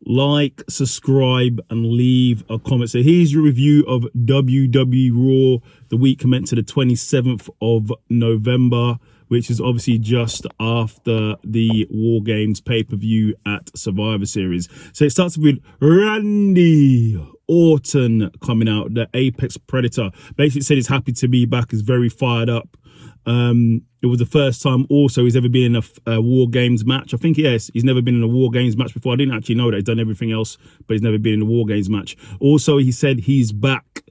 like, subscribe, and leave a comment. So here's your review of WWE RAW, the week commencing the 27th of November, which is obviously just after the War Games pay-per-view at Survivor Series. So it starts with Randy Orton coming out, the Apex Predator. Basically said he's happy to be back, is very fired up. It was the first time also he's ever been in a War Games match. I think, yes, he's never been in a War Games match before. I didn't actually know that. He's done everything else, but he's never been in a War Games match. Also, he said he's back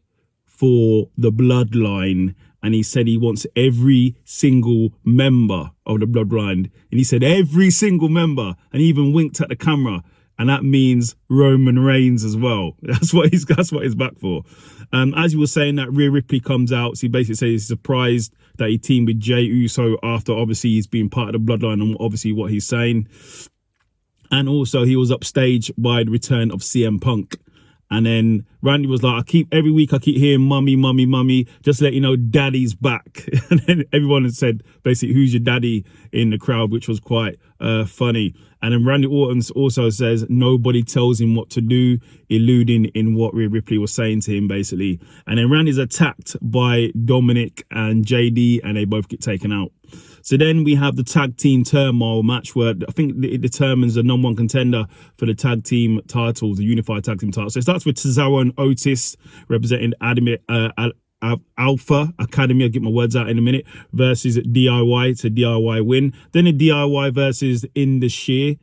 for the Bloodline, and he said he wants every single member of the Bloodline. And he said every single member, and he even winked at the camera. And that means Roman Reigns as well. That's what he's back for. As you were saying, that Rhea Ripley comes out. So he basically says he's surprised that he teamed with Jey Uso after obviously he's been part of the Bloodline and obviously what he's saying. And also he was upstaged by the return of CM Punk. And then Randy was like, every week I keep hearing mummy, mummy, mummy, just to let you know, daddy's back. And then everyone had said, basically, who's your daddy in the crowd, which was quite funny. And then Randy Orton also says, nobody tells him what to do, alluding in what Rhea Ripley was saying to him, basically. And then Randy's attacked by Dominic and JD, and they both get taken out. So then we have the tag team turmoil match where I think it determines the #1 contender for the tag team titles, the unified tag team titles. So it starts with Cesaro and Otis representing Alpha Academy, I'll get my words out in a minute, versus DIY to DIY win. Then the DIY versus In the Sheer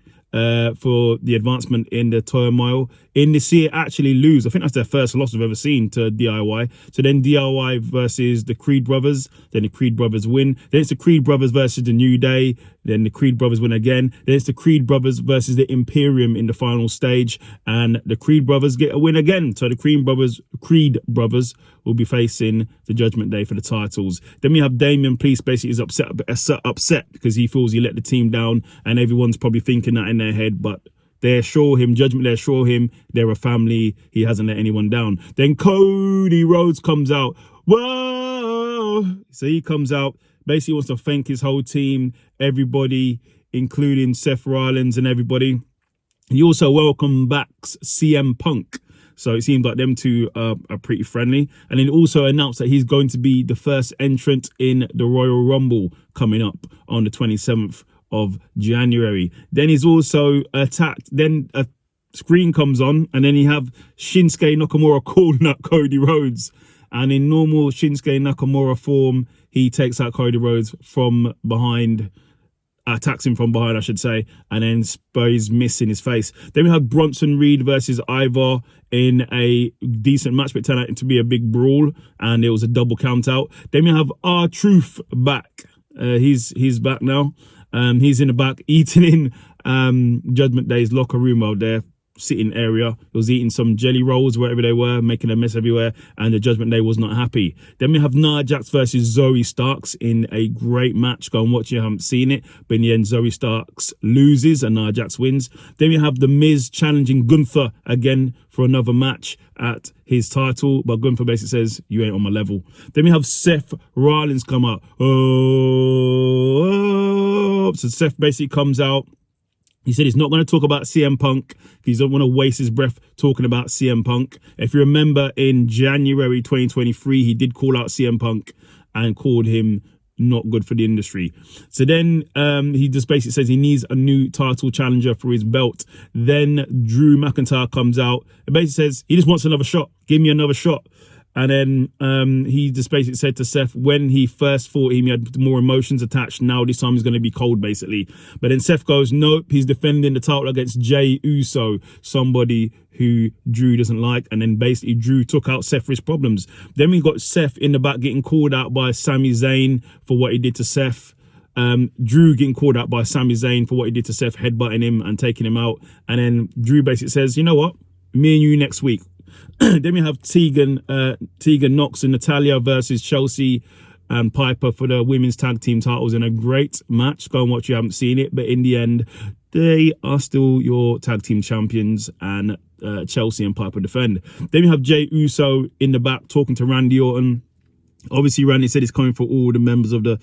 for the advancement in the turmoil. In the Sheer actually lose. I think that's their first loss I've ever seen to DIY. So then DIY versus the Creed Brothers. Then the Creed Brothers win. Then it's the Creed Brothers versus the New Day. Then the Creed Brothers win again. Then it's the Creed Brothers versus the Imperium in the final stage. And the Creed Brothers get a win again. So the Creed Brothers will be facing the Judgment Day for the titles. Then we have Damian Priest basically is upset because he feels he let the team down, and everyone's probably thinking that in their head, but they assure him, Judgment Day assure him they're a family, he hasn't let anyone down. Then Cody Rhodes comes out. Whoa! So he comes out, basically wants to thank his whole team, everybody, including Seth Rollins and everybody. He also welcomed back CM Punk. So it seems like them two are pretty friendly. And then also announced that he's going to be the first entrant in the Royal Rumble coming up on the 27th of January. Then he's also attacked. Then a screen comes on, and then you have Shinsuke Nakamura calling out Cody Rhodes. And in normal Shinsuke Nakamura form, he takes out Cody Rhodes from behind, attacks him from behind, I should say, and then sprays mist in his face. Then we have Bronson Reed versus Ivar in a decent match, but it turned out to be a big brawl, and it was a double count out. Then we have R-Truth back. He's back now. He's in the back eating in Judgment Day's locker room out there, sitting area. He was eating some jelly rolls, wherever they were, making a mess everywhere, and the Judgment Day was not happy. Then we have Nia Jax versus Zoe Starks in a great match. Go and watch it, you haven't seen it, but in the end Zoe Starks loses and Nia Jax wins. Then we have The Miz challenging Gunther again for another match at his title, but Gunther basically says, you ain't on my level. Then we have Seth Rollins come out. So Seth basically comes out. He said he's not going to talk about CM Punk. He doesn't want to waste his breath talking about CM Punk. If you remember, in January 2023, he did call out CM Punk and called him not good for the industry. So then he just basically says he needs a new title challenger for his belt. Then Drew McIntyre comes out and basically says he just wants another shot. Give me another shot. And then he just basically said to Seth, when he first fought him, he had more emotions attached. Now this time he's going to be cold, basically. But then Seth goes, nope, he's defending the title against Jey Uso, somebody who Drew doesn't like. And then basically Drew took out Seth for his problems. Then we got Seth in the back getting called out by Sami Zayn for what he did to Seth. Drew getting called out by Sami Zayn for what he did to Seth, headbutting him and taking him out. And then Drew basically says, you know what? Me and you next week. Then we have Tegan Knox and Natalya versus Chelsea and Piper for the women's tag team titles in a great match. Go and watch, you haven't seen it, but in the end they are still your tag team champions, and Chelsea and Piper defend. Then we have Jey Uso in the back talking to Randy Orton. Obviously Randy said he's coming for all the members of the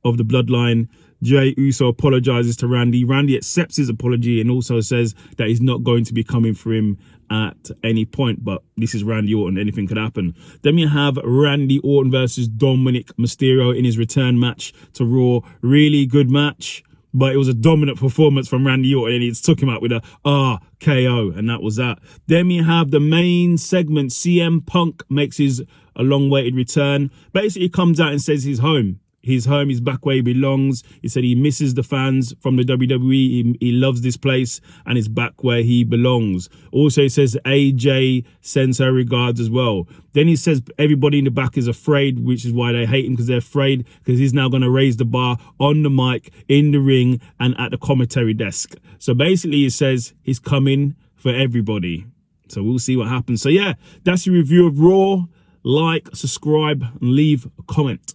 bloodline. Jey Uso apologizes to Randy. Randy accepts his apology and also says that he's not going to be coming for him at any point. But this is Randy Orton. Anything could happen. Then we have Randy Orton versus Dominic Mysterio in his return match to Raw. Really good match, but it was a dominant performance from Randy Orton, and he took him out with a RKO, and that was that. Then we have the main segment. CM Punk makes his long-awaited return. Basically, comes out and says he's home. He's home. He's back where he belongs. He said he misses the fans from the WWE. He loves this place and is back where he belongs. Also, he says AJ sends her regards as well. Then he says everybody in the back is afraid, which is why they hate him, because they're afraid, because he's now going to raise the bar on the mic, in the ring, and at the commentary desk. So basically, he says he's coming for everybody. So we'll see what happens. So yeah, that's the review of Raw. Like, subscribe, and leave a comment.